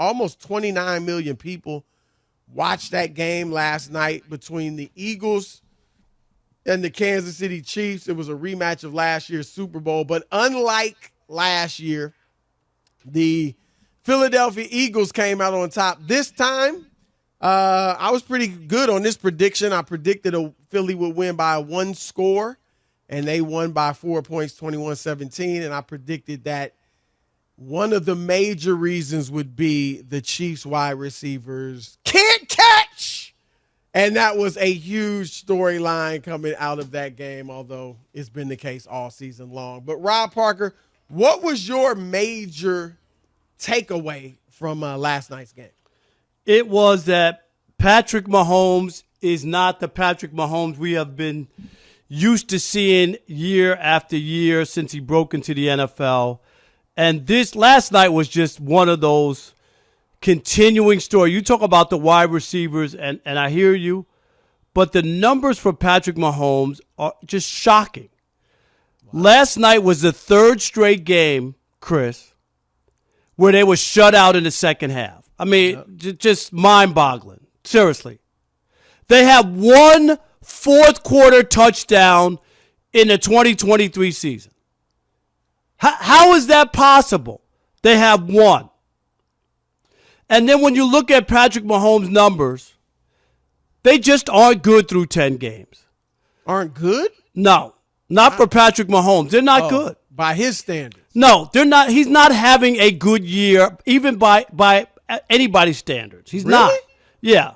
almost 29 million people watched that game last night between the Eagles and the Kansas City Chiefs. It was a rematch of last year's Super Bowl. But unlike last year, the Philadelphia Eagles came out on top. This time, I was pretty good on this prediction. I predicted Philly would win by one score, and they won by 4 points, 21-17. And I predicted that one of the major reasons would be the Chiefs wide receivers can't catch. And that was a huge storyline coming out of that game, although it's been the case all season long. But Rob Parker, what was your major takeaway from last night's game? It was that Patrick Mahomes is not the Patrick Mahomes we have been used to seeing year after year since he broke into the NFL. And this last night was just one of those continuing stories. You talk about the wide receivers, and I hear you, but the numbers for Patrick Mahomes are just shocking. Wow. Last night was the third straight game, Chris, where they were shut out in the second half. I mean, just mind-boggling. Seriously. They have one fourth-quarter touchdown in the 2023 season. How is that possible? They have one. And then when you look at Patrick Mahomes' numbers, they just aren't good through 10 games. Aren't good? No, not for Patrick Mahomes. They're not good. By his standards. No, they're not. He's not having a good year, even by anybody's standards. He's not. Yeah.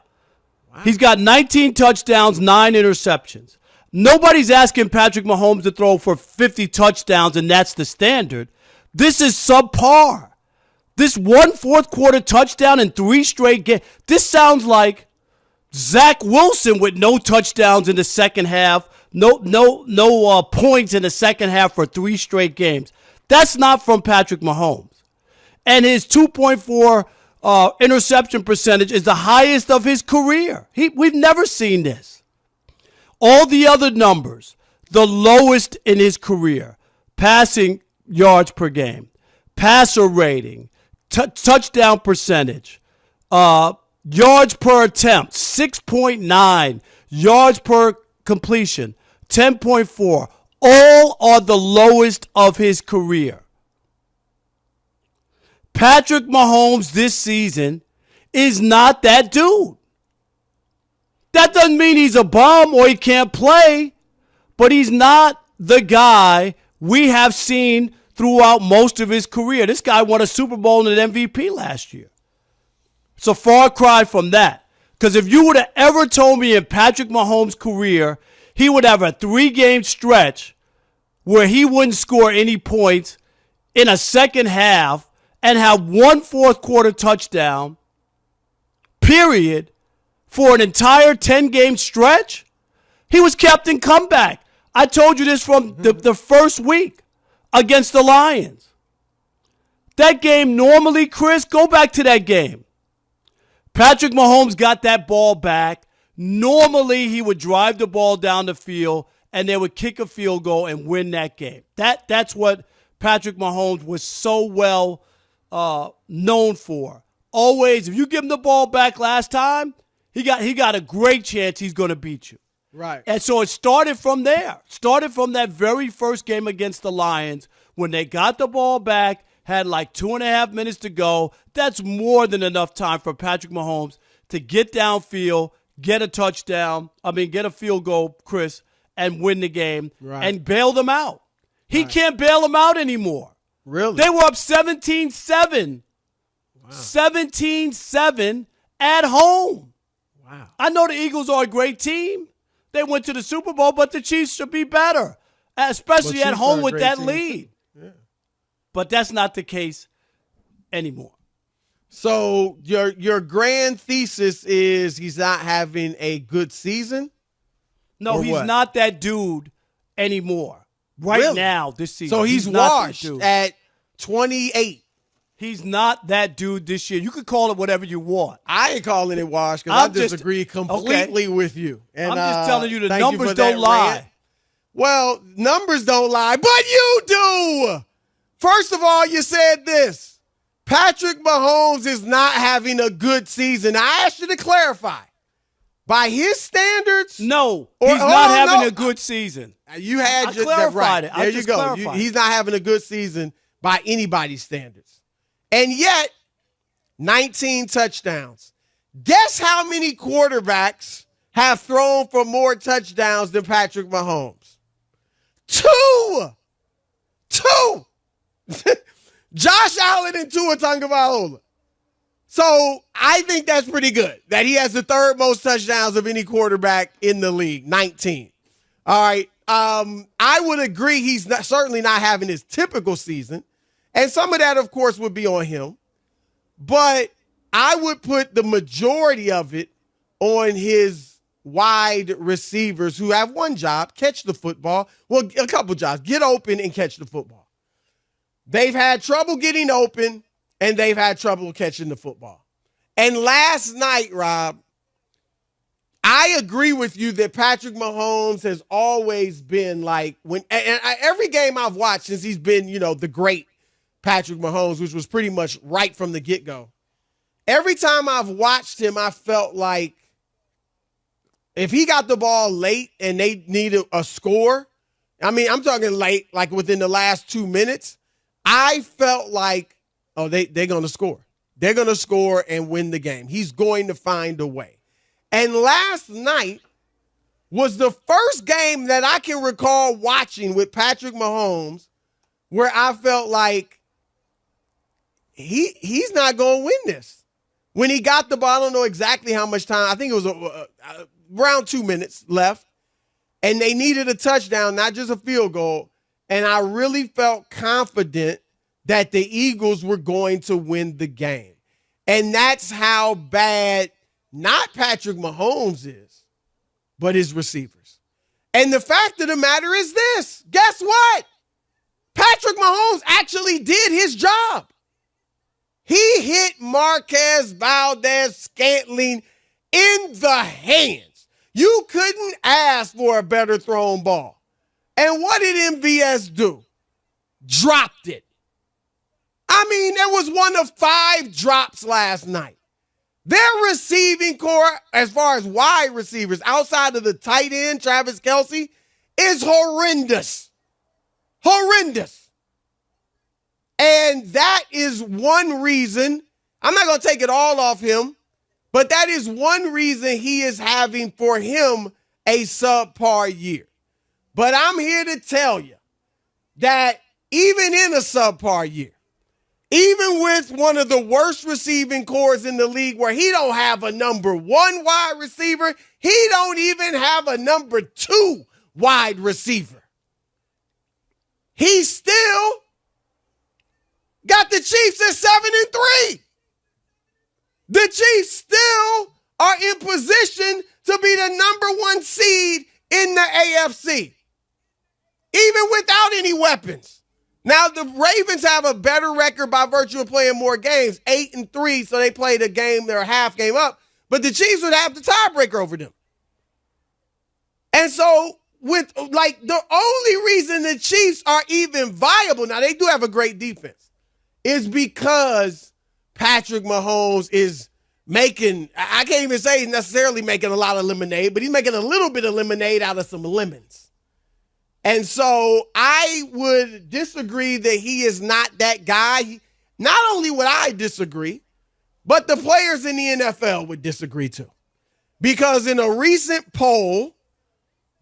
Wow. He's got 19 touchdowns, 9 interceptions. Nobody's asking Patrick Mahomes to throw for 50 touchdowns, and that's the standard. This is subpar. This one fourth-quarter touchdown in 3 straight games. This sounds like Zach Wilson with no touchdowns in the second half, no points in the second half for 3 straight games. That's not from Patrick Mahomes. And his 2.4 interception percentage is the highest of his career. We've never seen this. All the other numbers, the lowest in his career. Passing yards per game, passer rating, touchdown percentage, yards per attempt, 6.9, yards per completion, 10.4. All are the lowest of his career. Patrick Mahomes this season is not that dude. That doesn't mean he's a bum or he can't play, but he's not the guy we have seen throughout most of his career. This guy won a Super Bowl and an MVP last year. It's a far cry from that. Because if you would have ever told me in Patrick Mahomes' career he would have a 3-game stretch where he wouldn't score any points in a second half and have one fourth-quarter touchdown, period, for an entire 10-game stretch, he was Captain Comeback. I told you this from the first week against the Lions. That game normally, Chris, go back to that game. Patrick Mahomes got that ball back. Normally, he would drive the ball down the field, and they would kick a field goal and win that game. That's what Patrick Mahomes was so well known for. Always, if you give him the ball back last time, he got a great chance he's going to beat you. Right. And so it started from there. Started from that very first game against the Lions when they got the ball back, had like 2.5 minutes to go. That's more than enough time for Patrick Mahomes to get downfield, get a field goal, Chris, and win the game and bail them out. He can't bail them out anymore. Really? They were up 17-7. Wow. 17-7 at home. Wow. I know the Eagles are a great team. They went to the Super Bowl, but the Chiefs should be better, especially at home with that lead. Yeah. But that's not the case anymore. So your grand thesis is he's not having a good season? No, he's not that dude anymore. Right now, this season. So he's washed at 28. He's not that dude this year. You could call it whatever you want. I ain't calling it washed because I disagree completely with you. And I'm just telling you the numbers don't lie. Rant. Well, numbers don't lie, but you do. First of all, you said this. Patrick Mahomes is not having a good season. I asked you to clarify. By his standards? No, he's not having a good season. You had I clarified it. There you go. He's not having a good season by anybody's standards. And yet, 19 touchdowns. Guess how many quarterbacks have thrown for more touchdowns than Patrick Mahomes? Two! Josh Allen and Tua Tagovailoa. So I think that's pretty good, that he has the third most touchdowns of any quarterback in the league, 19. All right. I would agree he's certainly not having his typical season. And some of that, of course, would be on him. But I would put the majority of it on his wide receivers who have one job, catch the football. Well, a couple jobs, get open and catch the football. They've had trouble getting open, and they've had trouble catching the football. And last night, Rob, I agree with you that Patrick Mahomes has always been like, every game I've watched since he's been, the great Patrick Mahomes, which was pretty much right from the get-go. Every time I've watched him, I felt like if he got the ball late and they needed a score, I'm talking late, like within the last 2 minutes, I felt like, oh, they're going to score. They're going to score and win the game. He's going to find a way. And last night was the first game that I can recall watching with Patrick Mahomes where I felt like he's not going to win this. When he got the ball, I don't know exactly how much time. I think it was around 2 minutes left. And they needed a touchdown, not just a field goal. And I really felt confident that the Eagles were going to win the game. And that's how bad not Patrick Mahomes is, but his receivers. And the fact of the matter is this. Guess what? Patrick Mahomes actually did his job. He hit Marquez Valdez-Scantling in the hands. You couldn't ask for a better thrown ball. And what did MVS do? Dropped it. There was one of 5 drops last night. Their receiving core, as far as wide receivers, outside of the tight end, Travis Kelce, is horrendous. Horrendous. And that is one reason, I'm not going to take it all off him, but that is one reason he is having, for him, a subpar year. But I'm here to tell you that even in a subpar year, even with one of the worst receiving cores in the league where he don't have a number 1 wide receiver, he don't even have a number 2 wide receiver. He still got the Chiefs at 7-3. The Chiefs still are in position to be the number 1 seed in the AFC, even without any weapons. Now, the Ravens have a better record by virtue of playing more games, 8-3, so they played a game, they're a half game up, but the Chiefs would have the tiebreaker over them. And so, with the only reason the Chiefs are even viable, now they do have a great defense, is because Patrick Mahomes is making, I can't even say he's necessarily making a lot of lemonade, but he's making a little bit of lemonade out of some lemons. And so I would disagree that he is not that guy. Not only would I disagree, but the players in the NFL would disagree too. Because in a recent poll,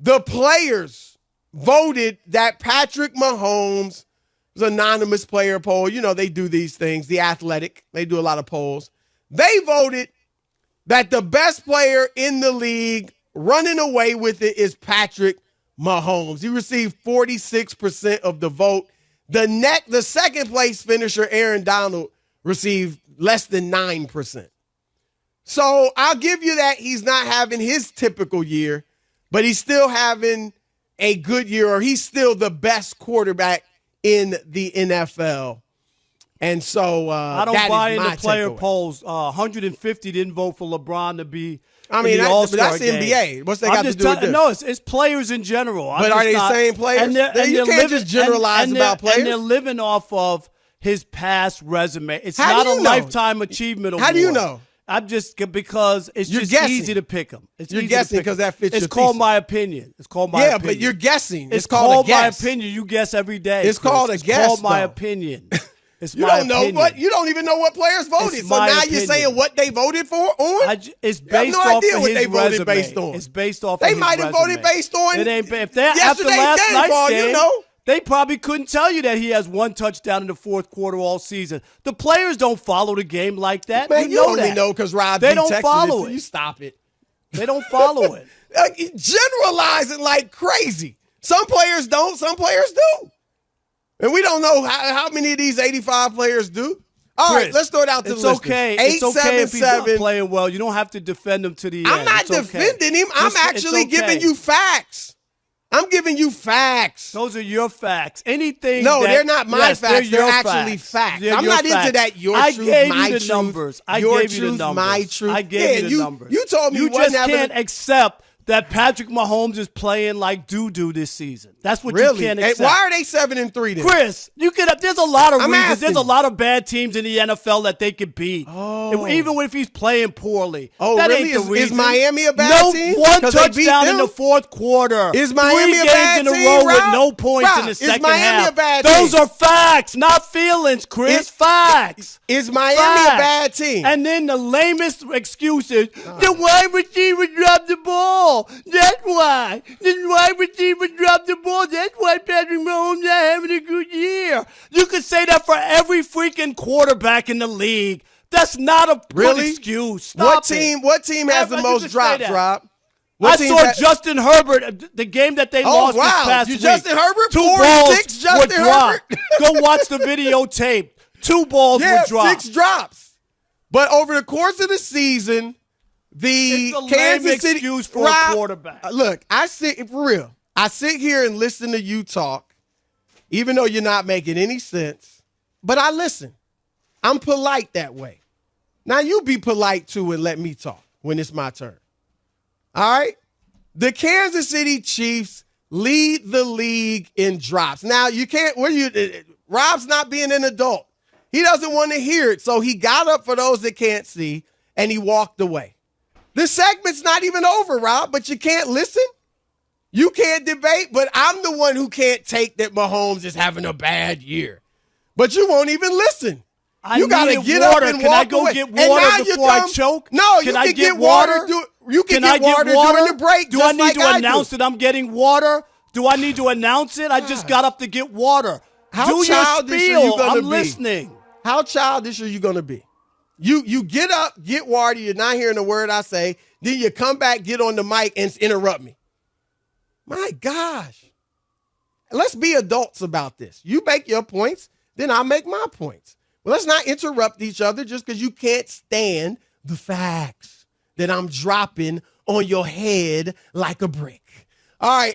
the players voted that Patrick Mahomes was an anonymous player poll. They do these things, The Athletic. They do a lot of polls. They voted that the best player in the league running away with it is Patrick Mahomes. He received 46% of the vote. The second place finisher, Aaron Donald, received less than 9%. So I'll give you that he's not having his typical year, but he's still having a good year, or he's still the best quarterback in the NFL. And so I don't buy into player polls. 150 didn't vote for LeBron to be that's NBA. What's that got to do with this? No, it's players in general. But are they the same players? You can't just generalize about players. And they're living off of his past resume. It's How not do a you know? lifetime achievement award. How do you know? I'm just because it's You're just guessing. easy to pick him. You're guessing because that fits It's your called thesis. my opinion. It's called my opinion. Yeah, but you're guessing. It's called a my guess. opinion. You guess every day. It's Chris. called a it's guess, called my though. opinion. It's You my don't know opinion. what you don't even know what players voted. It's So my now opinion. you're saying what they voted for on? It's You have based no off idea of what his they voted resume. based on. It's based off They of his might have resume. voted based on It ain't if they're after yesterday's last game, night's Paul, game. you know. They probably couldn't tell you that he has one touchdown in the fourth quarter all season. The players don't follow the game like that. Man, you know only that. know because Rob They B don't texted follow it. it. You stop it. They don't follow it. Generalizing like crazy. Some players don't. Some players do. And we don't know how many of these 85 players do. All right, Chris, let's throw it out to the it's listeners. okay. It's okay if he's not 877. playing well. You don't have to defend him to the end. I'm not It's okay. defending him. I'm Listen, it's actually giving okay. you facts. I'm giving you facts. Those are your facts. Anything? No, that, they're not my yes, facts. They're your actually facts. They're I'm your not into facts. that. Your I truth, gave my you the truth. numbers. I Your gave you truth, the numbers. my truth. I gave you the you, numbers. You told me you wasn't just having can't accept that Patrick Mahomes is playing like doo-doo this season. That's what really. you can't Hey, accept. why are they 7-3 then? Chris, you could. There's a lot of I'm reasons. asking. There's a lot of bad teams in the NFL that they could beat. Oh. Even if he's playing poorly. Oh, that really? Ain't the Is reason. Miami a bad no team? one 'Cause they beat touchdown in them? the fourth quarter. Is Miami 3 a games bad in a team, row with Rob? no points Rob, in the is second Miami half. a bad Those team? are facts, not feelings, Chris. Facts. Is Miami Facts. a bad team? And then the lamest excuses: the wide receiver dropped the ball. That's why. The wide receiver dropped the ball. That's why Patrick Mahomes not having a good year. You could say that for every freaking quarterback in the league. That's not a good Really? excuse. Stop it. What team has the You most could say drops, that. Rob? I What team saw has- Justin Herbert, the game that they lost this past You week. Justin Herbert? 2 4 balls and 6 Justin were dropped. Herbert? Go watch the videotape. 2 balls Yeah, were dropped. 6 drops. But over the course of the season, the It's a lame Kansas City excuse for Rob, a quarterback. Look, for real. I sit here and listen to you talk, even though you're not making any sense. But I listen. I'm polite that way. Now you be polite too and let me talk when it's my turn. All right? The Kansas City Chiefs lead the league in drops. Now you can't. Rob's not being an adult. He doesn't want to hear it, so he got up for those that can't see, and he walked away. This segment's not even over, Rob, but you can't listen? You can't debate, but I'm the one who can't take that Mahomes is having a bad year. But you won't even listen. You got to get water. up and Can walk I go away. get And now water you before I come- choke? No, Can you I can get get water. water? You can I get water during the break. Do just I need like to announce do. that I'm getting water? Do I need to announce it? I just got up to get water. How Do your childish are spiel. you gonna I'm be? listening. How childish are you going to be? You get up, get water, you're not hearing a word I say, then you come back, get on the mic, and interrupt me. My gosh. Let's be adults about this. You make your points, then I'll make my points. Well, let's not interrupt each other just because you can't stand the facts that I'm dropping on your head like a brick. All right.